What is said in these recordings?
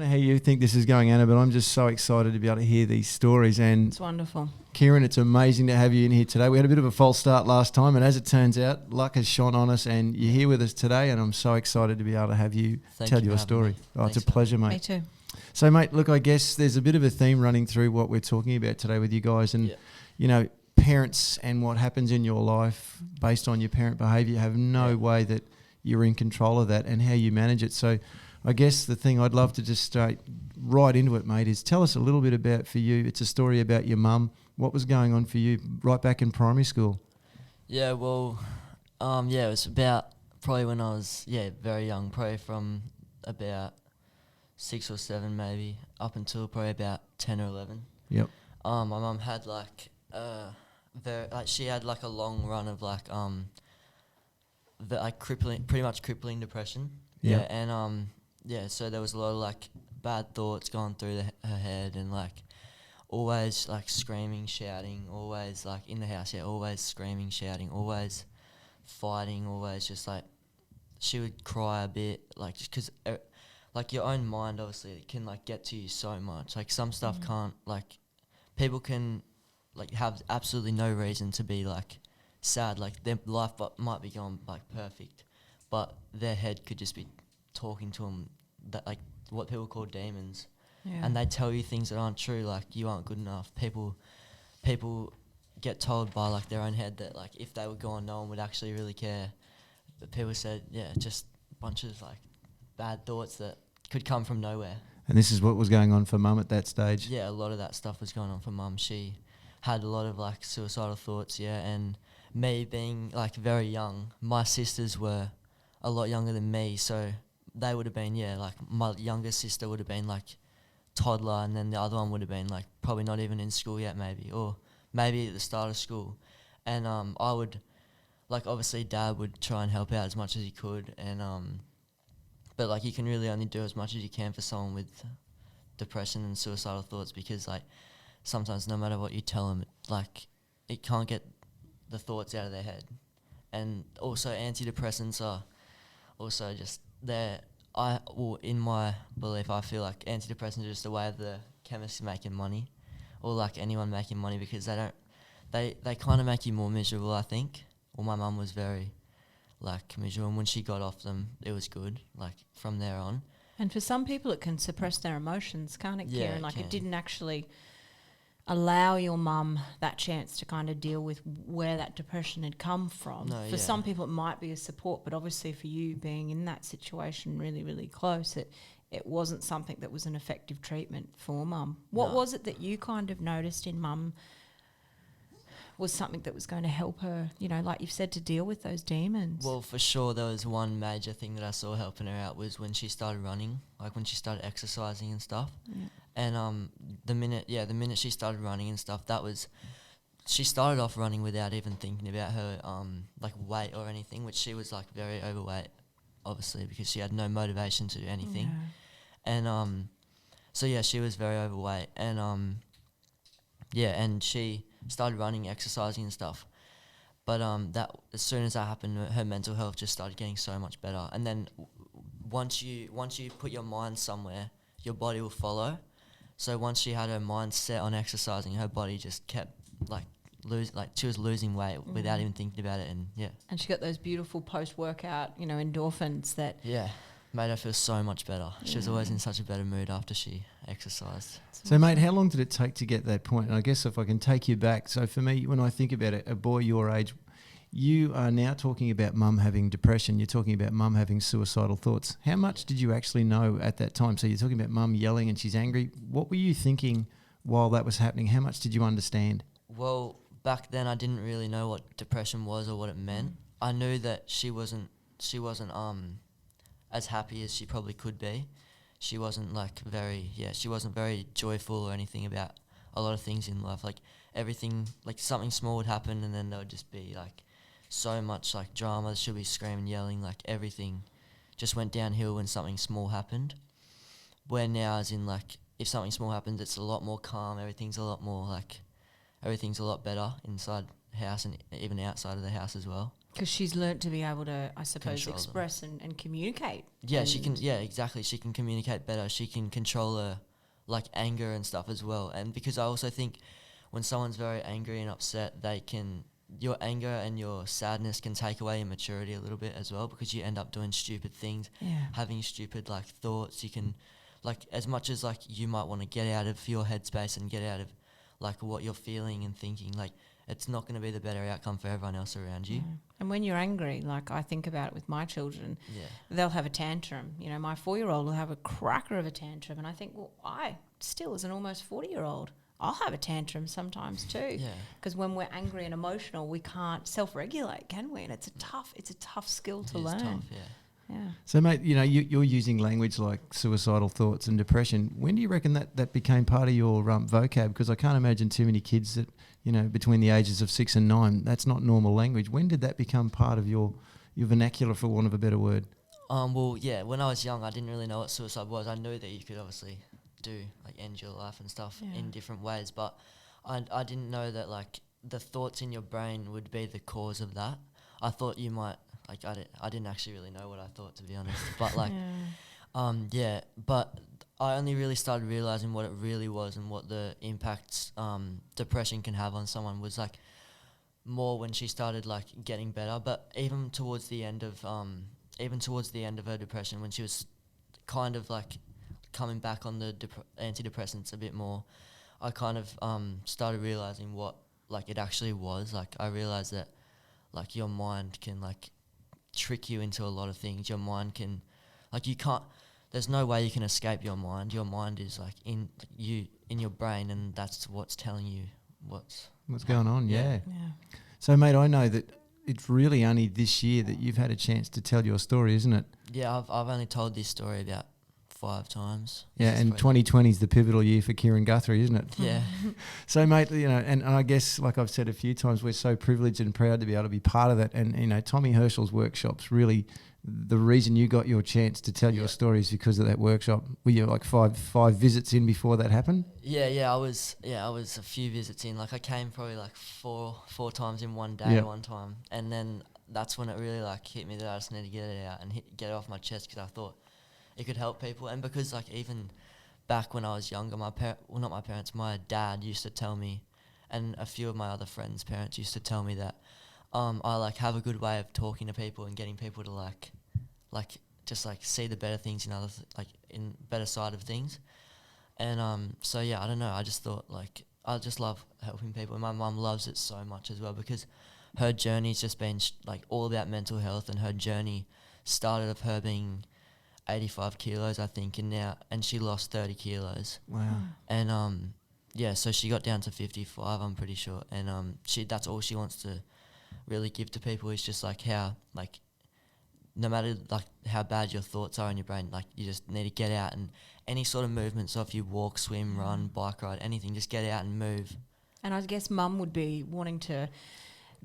how you think this is going, Anna, but I'm just so excited to be able to hear these stories. And It's wonderful. Kieran, it's amazing to have you in here today. We had a bit of a false start last time, and as it turns out, luck has shone on us, and you're here with us today, and I'm so excited to be able to have you tell your story. Oh, it's a pleasure, mate. Me too. So, mate, look, I guess there's a bit of a theme running through what we're talking about today with you guys, and, you know, parents and what happens in your life based on your parent behaviour have no way that you're in control of that and how you manage it. So I guess the thing I'd love to just start right into it, mate, is tell us a little bit about, for you, it's a story about your mum. What was going on for you right back in primary school? Yeah, well, it was about probably when I was, very young, probably from about 6 or 7 maybe, up until probably about 10 or 11. Yep. My mum had she had like a long run of pretty much crippling depression. Yeah. And so there was a lot of like bad thoughts going through her head, and like always like screaming, shouting, always like in the house, always screaming, shouting, always fighting, always just like she would cry a bit, like just because like your own mind obviously it can like get to you so much. Like some stuff can't, like people can like have absolutely no reason to be like sad, like their life might be going like perfect, but their head could just be talking to them that like what people call demons, and they tell you things that aren't true, like you aren't good enough. People get told by like their own head that like if they were gone no one would actually really care, but people said just a bunch of like bad thoughts that could come from nowhere. And this is what was going on for mum at that stage? Yeah, a lot of that stuff was going on for mum. She had a lot of like suicidal thoughts, and me being like very young, my sisters were a lot younger than me, so they would have been, like my younger sister would have been like toddler, and then the other one would have been like probably not even in school yet maybe, or maybe at the start of school. And I would, like obviously Dad would try and help out as much as he could, and but like you can really only do as much as you can for someone with depression and suicidal thoughts, because like sometimes no matter what you tell them, like it can't get the thoughts out of their head. And also antidepressants are also just in my belief, I feel like antidepressants are just a way of the chemists making money, or like anyone making money, because they kind of make you more miserable, I think. Well, my mum was very like miserable, and when she got off them it was good, like from there on. And for some people it can suppress their emotions, can't it, Kieran? Like it didn't actually allow your mum that chance to kind of deal with where that depression had come from. For some people it might be a support, but obviously for you being in that situation really, really close, it wasn't something that was an effective treatment for mum. What was it that you kind of noticed in mum was something that was going to help her, like you've said, to deal with those demons? Well, for sure there was one major thing that I saw helping her out was when she started running, like when she started exercising and stuff. And the minute she started running and stuff, she started off running without even thinking about her like weight or anything, which she was like very overweight, obviously, because she had no motivation to do anything. And she was very overweight, and and she started running, exercising and stuff. But that as soon as that happened, her mental health just started getting so much better. And then once you put your mind somewhere, your body will follow. So once she had her mind set on exercising, her body just kept she was losing weight without even thinking about it. And she got those beautiful post-workout, endorphins that made her feel so much better. She was always in such a better mood after she exercised. So, mate, how long did it take to get that point? And I guess if I can take you back, so for me, when I think about it, a boy your age, you are now talking about mum having depression. You're talking about mum having suicidal thoughts. How much did you actually know at that time? So you're talking about mum yelling and she's angry. What were you thinking while that was happening? How much did you understand? Well, back then I didn't really know what depression was or what it meant. I knew that she wasn't as happy as she probably could be. She wasn't she wasn't very joyful or anything about a lot of things in life. Like everything, like something small would happen and then there would just be like so much like drama. She'll be screaming, yelling, like everything just went downhill when something small happened. Where now, as in like if something small happens, it's a lot more calm. Everything's a lot better inside the house and even outside of the house as well. Because she's learnt to be able to, I suppose, Control express and communicate. Yeah, she can. Yeah, exactly. She can communicate better. She can control her, like, anger and stuff as well. And because I also think when someone's very angry and upset, your anger and your sadness can take away your maturity a little bit as well, because you end up doing stupid things, having stupid, like, thoughts. You can, like, as much as, like, you might want to get out of your headspace and get out of, like, what you're feeling and thinking, like, it's not going to be the better outcome for everyone else around you. And when you're angry, like I think about it with my children, they'll have a tantrum. You know, my 4-year-old will have a cracker of a tantrum, and I think, well, I still, as an almost 40-year-old, I'll have a tantrum sometimes too. Because when we're angry and emotional, we can't self-regulate, can we? And it's a tough skill to learn. Tough, yeah. So, mate, you know, you're using language like suicidal thoughts and depression. When do you reckon that became part of your vocab? Because I can't imagine too many kids that, you know, between the ages of 6 and 9, that's not normal language. When did that become part of your vernacular, for want of a better word? Well, yeah, when I was young, I didn't really know what suicide was. I knew that you could obviously end your life and stuff in different ways, but I didn't know that, like, the thoughts in your brain would be the cause of that. I thought you might, like, I didn't actually really know what I thought, to be honest, but, like, but I only really started realising what it really was and what the impacts depression can have on someone was, like, more when she started, like, getting better. But even towards the end of her depression, when she was kind of, like, coming back on the antidepressants a bit more, I kind of started realising what, like, it actually was. Like, I realised that, like, your mind can, like, trick you into a lot of things. Your mind can, like, you can't, there's no way you can escape your mind. Your mind is, like, in your brain, and that's what's telling you what's going on. Yeah. So, mate, I know that it's really only this year that you've had a chance to tell your story, isn't it? Yeah, I've only told this story about 5 times. Yeah, and 2020 is the pivotal year for Kieran Guthrie, isn't it? Yeah. So, mate, you know, and I guess, like I've said a few times, we're so privileged and proud to be able to be part of that. And, you know, Tommy Herschel's workshops, really, the reason you got your chance to tell your story is because of that workshop. Were you like five visits in before that happened? I was a few visits in. Like, I came probably like four times in one day one time, and then that's when it really, like, hit me that I just need to get it out and get it off my chest, because I thought it could help people. And because, like, even back when I was younger, my dad used to tell me, and a few of my other friends' parents used to tell me that I, like, have a good way of talking to people and getting people to like just, like, see the better things in in better side of things. And so yeah, I don't know, I just thought, like, I just love helping people, and my mum loves it so much as well, because her journey's just been like all about mental health, and her journey started of her being 85 kilos, I think, and she lost 30 kilos. Wow. And so she got down to 55, I'm pretty sure, and that's all she wants to really give to people, is just, like, how, like, no matter, like, how bad your thoughts are in your brain, like, you just need to get out, and any sort of movement, so if you walk, swim, run, bike ride, anything, just get out and move. And I guess mum would be wanting to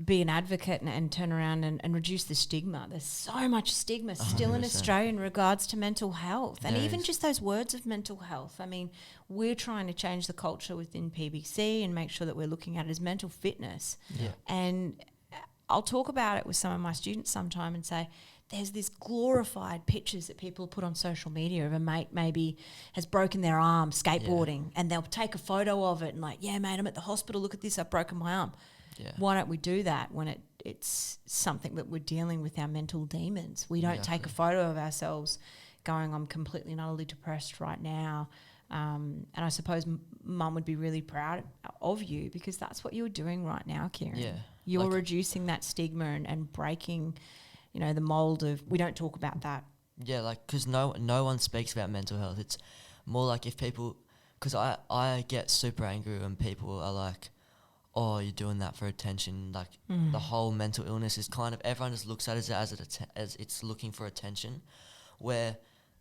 be an advocate and turn around and reduce the stigma. There's so much stigma still 100%. in Australia in regards to mental health, and There even is. just those words of mental health. I mean, we're trying to change the culture within PBC and make sure that we're looking at it as mental fitness. Yeah. And I'll talk about it with some of my students sometime and say, there's this glorified pictures that people put on social media of a mate maybe has broken their arm skateboarding, and they'll take a photo of it and, like, yeah, mate, I'm at the hospital, look at this, I've broken my arm. Yeah. Why don't we do that when it's something that we're dealing with, our mental demons? We don't take a photo of ourselves going, I'm completely and utterly depressed right now. And I suppose mum would be really proud of you, because that's what you're doing right now, Kieran. Yeah. You're reducing that stigma and breaking, you know, the mould of, we don't talk about that. Yeah, like, because no one speaks about mental health. It's more like if people, because I get super angry when people are like, oh, you're doing that for attention. Like, the whole mental illness is kind of, everyone just looks at it as it's looking for attention, where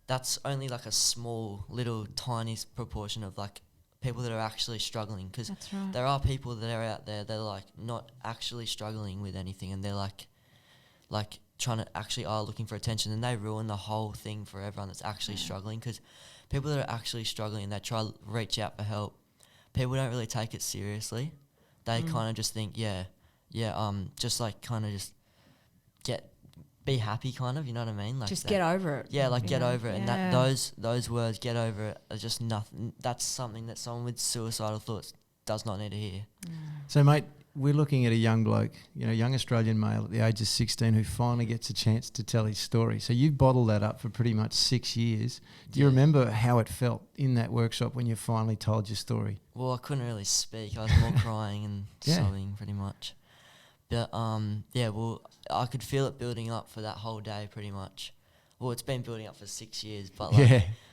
that's only, like, a small, little, tiny proportion of, like, people that are actually struggling. Because there are people that are out there that are, like, not actually struggling with anything, and they're like trying to actually are looking for attention, and they ruin the whole thing for everyone that's actually struggling. Because people that are actually struggling and they try to reach out for help, people don't really take it seriously. They kind of just think, just, like, kind of just be happy, kind of, you know what I mean? Like just get over it. Yeah, like get over it. And that those words, get over it, are just nothing. That's something that someone with suicidal thoughts does not need to hear. So, mate, we're looking at a young bloke, young Australian male at the age of 16 who finally gets a chance to tell his story. So you've bottled that up for pretty much 6 years. Do you remember how it felt in that workshop when you finally told your story? Well, I couldn't really speak. I was more crying and sobbing pretty much. But, well, I could feel it building up for that whole day pretty much. Well, it's been building up for 6 years, but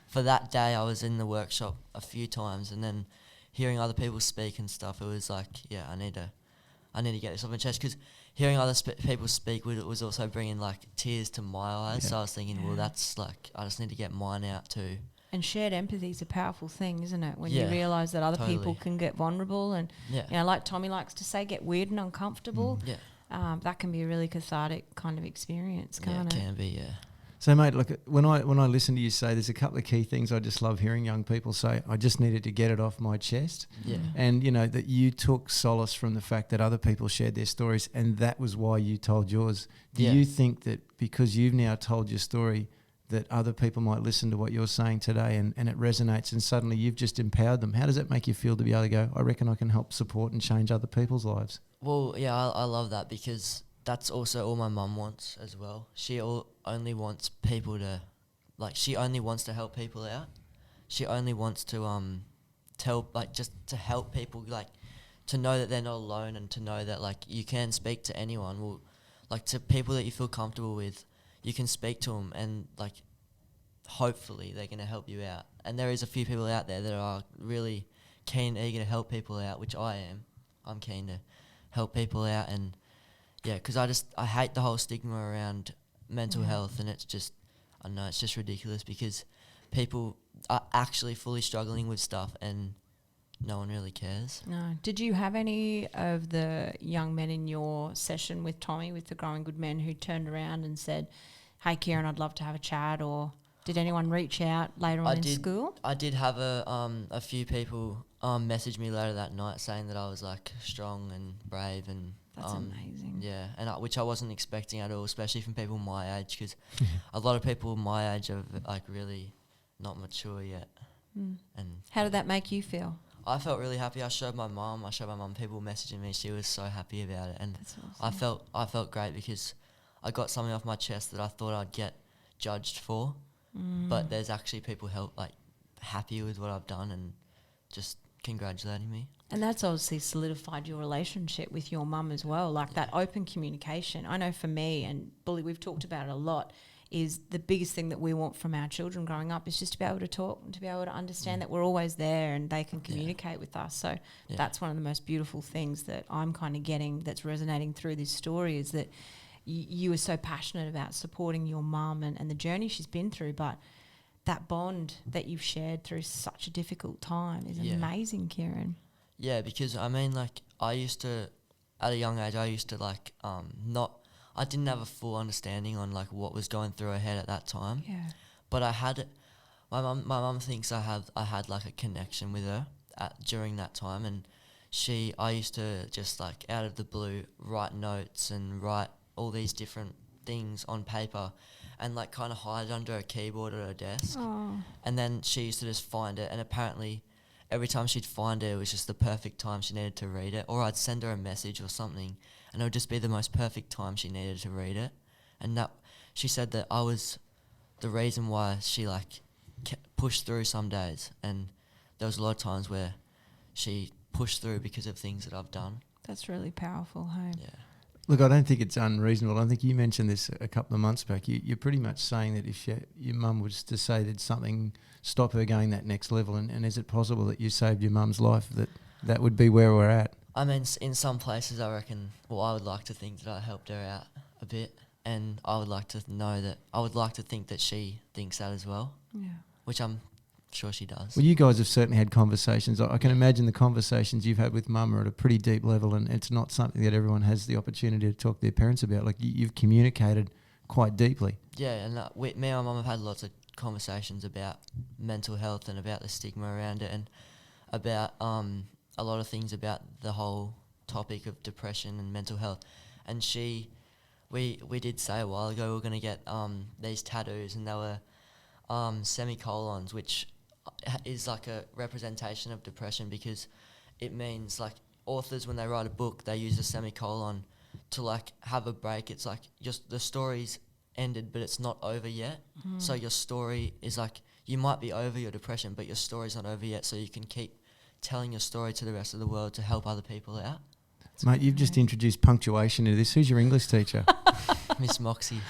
for that day I was in the workshop a few times, and then hearing other people speak and stuff, it was like, I need to get this off my chest, because hearing other people speak was also bringing like tears to my eyes. So I was thinking, well, that's like, I just need to get mine out too. And shared empathy is a powerful thing, isn't it? When you realise that other people can get vulnerable and, like Tommy likes to say, get weird and uncomfortable. That can be a really cathartic kind of experience, can't it? It can be, yeah. So, mate, look, when I listen to you say, there's a couple of key things I just love hearing young people say. I just needed to get it off my chest. Yeah. And, that you took solace from the fact that other people shared their stories, and that was why you told yours. Do you think that because you've now told your story, that other people might listen to what you're saying today and it resonates, and suddenly you've just empowered them? How does that make you feel to be able to go, I reckon I can help support and change other people's lives? Well, yeah, I love that, because that's also all my mum wants as well. She only wants people to, she only wants to help people out. She only wants to just to help people, to know that they're not alone, and to know that you can speak to anyone. Well, to people that you feel comfortable with, you can speak to them, and hopefully they're going to help you out. And there is a few people out there that are really keen, eager to help people out, which I am. I'm keen to help people out, and because I hate the whole stigma around mental health, and it's just, I don't know, it's just ridiculous, because people are actually fully struggling with stuff and no one really cares. No. Did you have any of the young men in your session with Tommy, with the Growing Good Men, who turned around and said, hey, Kieran, I'd love to have a chat? Or did anyone reach out later on in school? I did have a few people message me later that night saying that I was strong and brave, and that's amazing. Yeah, and which I wasn't expecting at all, especially from people my age, because a lot of people my age are really not mature yet. And how did that make you feel? I felt really happy. I showed my mum. People messaging me. She was so happy about it, and that's awesome. I felt great, because I got something off my chest that I thought I'd get judged for, but there's actually people happy with what I've done and just congratulating me. And that's obviously solidified your relationship with your mum as well, that open communication. I know for me, and Bully, we've talked about it a lot, is the biggest thing that we want from our children growing up is just to be able to talk and to be able to understand that we're always there and they can communicate with us. So that's one of the most beautiful things that I'm kind of getting, that's resonating through this story, is that you are so passionate about supporting your mum and the journey she's been through, but that bond that you've shared through such a difficult time is amazing, Kieran. Yeah, because I used to, at a young age, I used to I didn't have a full understanding on what was going through her head at that time. Yeah. But I had, my mum thinks I had a connection with her during that time, and I used to just out of the blue write notes and write all these different things on paper, and kind of hide it under a keyboard at her desk. Oh. And then she used to just find it, and apparently every time she'd find it, it was just the perfect time she needed to read it, or I'd send her a message or something, and it would just be the most perfect time she needed to read it. And that, she said that I was the reason why she pushed through some days, and there was a lot of times where she pushed through because of things that I've done. That's really powerful, hey? Yeah. Look, I don't think it's unreasonable. I think you mentioned this a couple of months back. You're pretty much saying that if your mum was to say that something stop her going that next level, and is it possible that you saved your mum's life, that would be where we're at? I mean, in some places, I reckon, I would like to think that I helped her out a bit, and I would like to think that she thinks that as well. Yeah. Which I'm sure she does. Well, you guys have certainly had conversations. I can imagine the conversations you've had with mum are at a pretty deep level, and it's not something that everyone has the opportunity to talk to their parents about. You've communicated quite deeply. Yeah, and me and my mum have had lots of conversations about mental health and about the stigma around it, and about a lot of things about the whole topic of depression and mental health. And we did say a while ago we were going to get these tattoos, and they were semicolons, which is like a representation of depression, because it means like authors, when they write a book, they use a semicolon to like have a break. It's like just the story's ended, but it's not over yet. So your story is like, you might be over your depression, but your story's not over yet, so you can keep telling your story to the rest of the world to help other people out. Mate, you've just introduced punctuation into this. Who's your English teacher? Miss Moxie.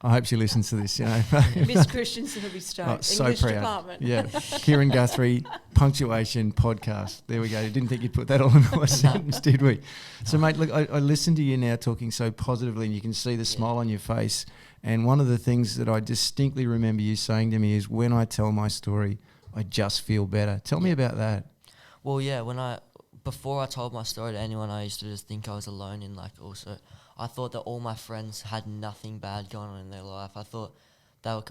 I hope she listens to this, you know. Miss Christensen will be stoked. So English proud. department. Yeah. Kieran Guthrie, punctuation podcast. There we go. Didn't think you'd put that all into a sentence, did we? So, mate, look, I listen to you now talking so positively, and you can see the smile on your face. And one of the things that I distinctly remember you saying to me is, when I tell my story, I just feel better. Tell me about that. Well, yeah, before I told my story to anyone, I used to just think I was alone in like also. I thought that all my friends had nothing bad going on in their life. I thought they were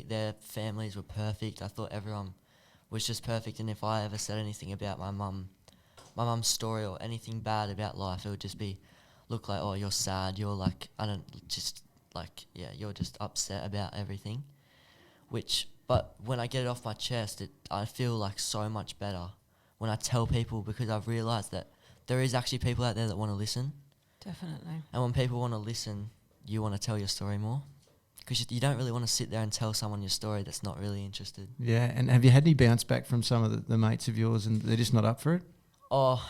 their families were perfect. I thought everyone was just perfect. And if I ever said anything about my mum's story or anything bad about life, it would just look like, oh, you're sad. You're like, you're just upset about everything. But when I get it off my chest, I feel like so much better when I tell people, because I've realised that there is actually people out there that want to listen. Definitely. And when people want to listen, you want to tell your story more, because you don't really want to sit there and tell someone your story that's not really interested. Yeah, and have you had any bounce back from some of the mates of yours, and they're just not up for it? Oh,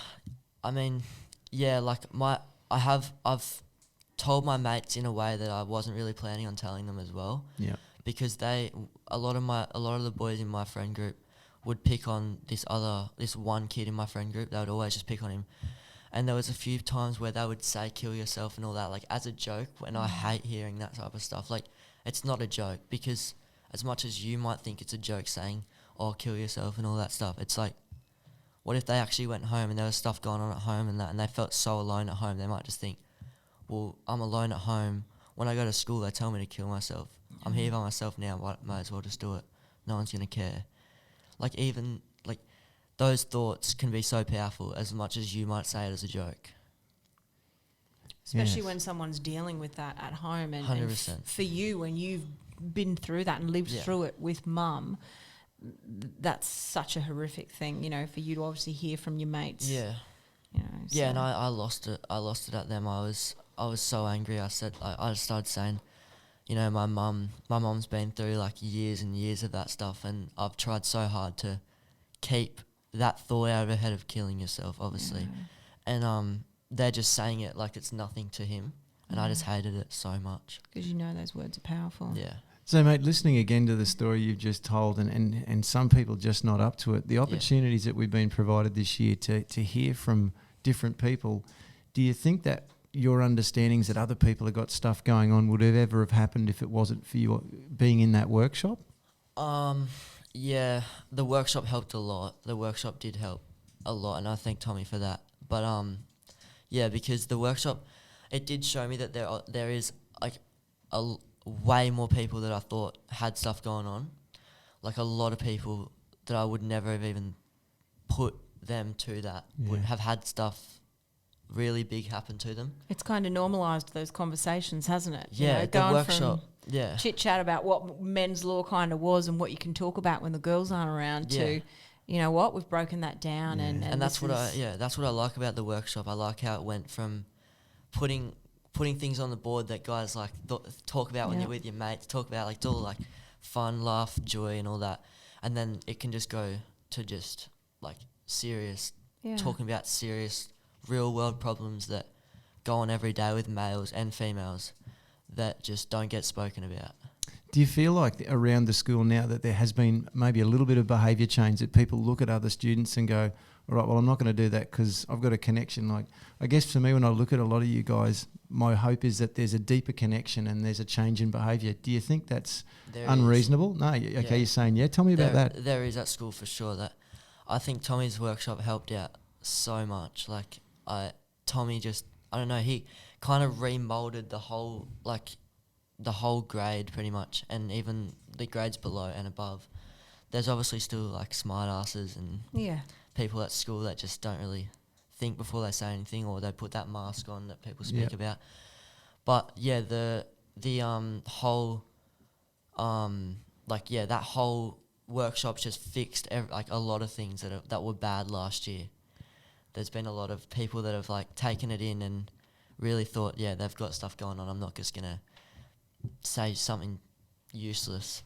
I mean, yeah, like I've told my mates in a way that I wasn't really planning on telling them as well. Yeah. Because a lot of the boys in my friend group would pick on this one kid in my friend group. They would always just pick on him. And there was a few times where they would say, kill yourself and all that, like as a joke, and I hate hearing that type of stuff. Like, it's not a joke, because as much as you might think it's a joke saying, oh, kill yourself and all that stuff, it's like, what if they actually went home and there was stuff going on at home and that, and they felt so alone at home? They might just think, well, I'm alone at home. When I go to school, they tell me to kill myself. I'm here by myself now, might as well just do it. No one's going to care. Like, even, like, those thoughts can be so powerful, as much as you might say it as a joke. Especially when someone's dealing with that at home. And 100%. For you, when you've been through that and lived through it with mum, that's such a horrific thing, you know, for you to obviously hear from your mates. Yeah. You know, yeah, and I lost it. I lost it at them. I was so angry. I started saying, you know, my mum's been through like years and years of that stuff, and I've tried so hard to keep that thought out of her head of killing yourself, obviously. And they're just saying it like it's nothing to him, and I just hated it so much. Because you know those words are powerful. Yeah. So, mate, listening again to the story you've just told, and some people just not up to it, the opportunities that we've been provided this year to hear from different people, do you think that your understandings that other people have got stuff going on would have ever have happened if it wasn't for you being in that workshop? Yeah, the workshop helped a lot. The workshop did help a lot, and I thank Tommy for that. But yeah, because the workshop, it did show me that there is like way more people that I thought had stuff going on. Like, a lot of people that I would never have even put them to that would have had stuff really big happen to them. It's kind of normalised those conversations, hasn't it? Yeah, you know, the workshop. Yeah. Chit chat about what men's law kind of was and what you can talk about when the girls aren't around to, you know what, we've broken that down. And that's what I like about the workshop. I like how it went from putting things on the board that guys like talk about when you're with your mates, talk about like all like fun, laugh, joy and all that. And then it can just go to just like serious, talking about serious real world problems that go on every day with males and females that just don't get spoken about. Do you feel like around the school now that there has been maybe a little bit of behaviour change, that people look at other students and go, all right, well, I'm not going to do that because I've got a connection? Like, I guess for me, when I look at a lot of you guys, my hope is that there's a deeper connection and there's a change in behaviour. Do you think that's unreasonable? No? Okay, you're saying Tell me about that. There is at school for sure. That I think Tommy's workshop helped out so much. Like, Tommy just, I don't know, he kind of remolded the whole grade pretty much, and even the grades below and above. There's obviously still like smart asses and people at school that just don't really think before they say anything, or they put that mask on that people speak about. But yeah, the whole that whole workshop just fixed a lot of things that were bad last year. There's been a lot of people that have like taken it in and really thought, yeah, they've got stuff going on. I'm not just gonna say something useless.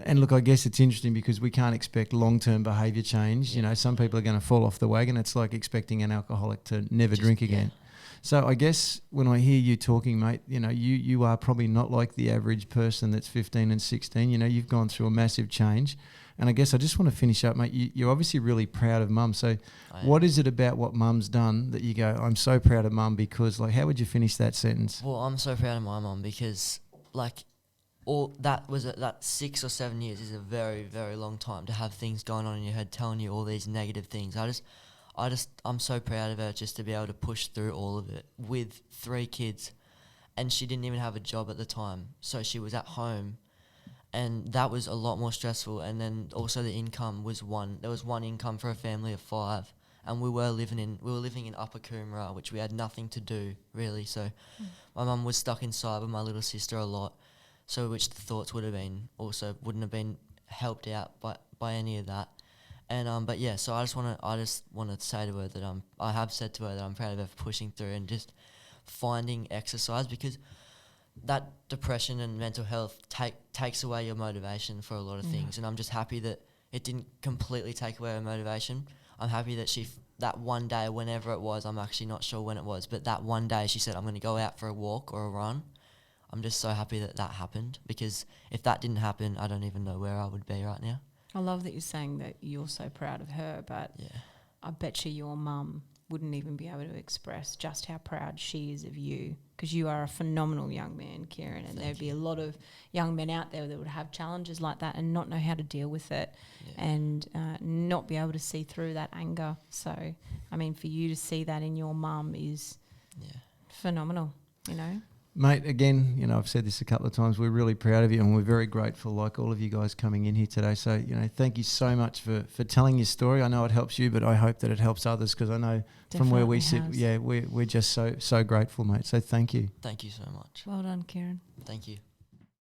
And look, I guess it's interesting because we can't expect long-term behaviour change. Yeah. You know, some people are going to fall off the wagon. It's like expecting an alcoholic to never drink again. Yeah. So I guess when I hear you talking, mate, you know, you are probably not like the average person that's 15 and 16. You know, you've gone through a massive change. And I guess I just want to finish up, mate. You're obviously really proud of Mum. So what is it about what Mum's done that you go, I'm so proud of Mum because, like, how would you finish that sentence? Well, I'm so proud of my mum because, like, that 6 or 7 years is a very, very long time to have things going on in your head telling you all these negative things. I'm so proud of her just to be able to push through all of it with 3 kids, and she didn't even have a job at the time, so she was at home, and that was a lot more stressful. And then also the income was there was one income for a family of 5, and we were living in Upper Coomera, which we had nothing to do really. So my mum was stuck inside with my little sister a lot, so which the thoughts wouldn't have been helped out by any of that. And but yeah, so I just want to say to her that I have said to her that I'm proud of her for pushing through and just finding exercise, because that depression and mental health takes away your motivation for a lot of things. And I'm just happy that it didn't completely take away her motivation. I'm happy that that one day, whenever it was, I'm actually not sure when it was, but that one day she said, I'm going to go out for a walk or a run. I'm just so happy that happened, because if that didn't happen, I don't even know where I would be right now. I love that you're saying that you're so proud of her, but I bet your mum wouldn't even be able to express just how proud she is of you, because you are a phenomenal young man, Kieran, and there'd be a lot of young men out there that would have challenges like that and not know how to deal with it and not be able to see through that anger. So, I mean, for you to see that in your mum is phenomenal, you know. Mate, again, you know, I've said this a couple of times, we're really proud of you and we're very grateful, like all of you guys coming in here today. So, you know, thank you so much for telling your story. I know it helps you, but I hope that it helps others, because I know from where we sit, we're just so grateful, mate. So thank you. Thank you so much. Well done, Kieran. Thank you.